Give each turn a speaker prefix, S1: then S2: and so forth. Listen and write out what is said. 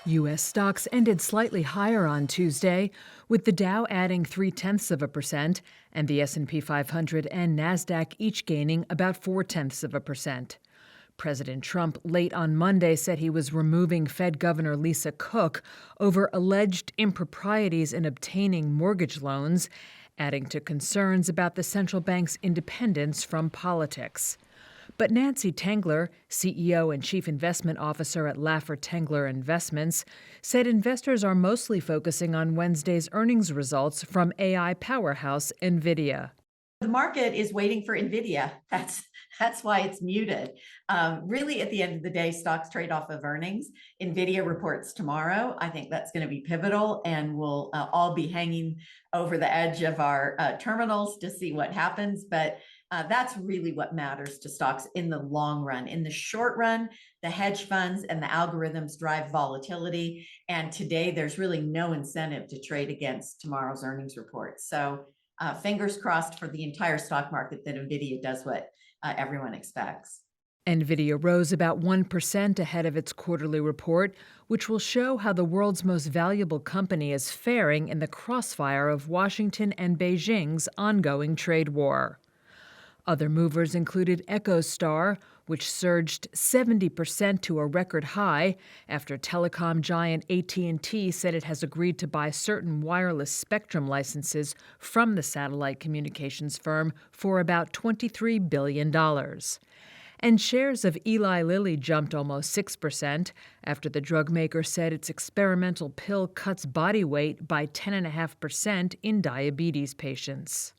S1: U.S. stocks ended slightly higher on Tuesday, with the Dow adding 0.3% and the S&P 500 and Nasdaq each gaining about 0.4%. President Trump late on Monday said he was removing Fed Governor Lisa Cook over alleged improprieties in obtaining mortgage loans, adding to concerns about the central bank's independence from politics. But Nancy Tengler, CEO and Chief Investment Officer at Laffer Tengler Investments, said investors are mostly focusing on Wednesday's earnings results from AI powerhouse Nvidia.
S2: The market is waiting for Nvidia. That's why it's muted. Really, at the end of the day, stocks trade off of earnings. Nvidia reports tomorrow. I think that's going to be pivotal, and we'll all be hanging over the edge of our terminals to see what happens. But that's really what matters to stocks in the long run. In the short run, the hedge funds and the algorithms drive volatility. And today, there's really no incentive to trade against tomorrow's earnings report. So fingers crossed for the entire stock market that Nvidia does what everyone expects.
S1: Nvidia rose about 1% ahead of its quarterly report, which will show how the world's most valuable company is faring in the crossfire of Washington and Beijing's ongoing trade war. Other movers included EchoStar, which surged 70% to a record high after telecom giant AT&T said it has agreed to buy certain wireless spectrum licenses from the satellite communications firm for about $23 billion. And shares of Eli Lilly jumped almost 6% after the drug maker said its experimental pill cuts body weight by 10.5% in diabetes patients.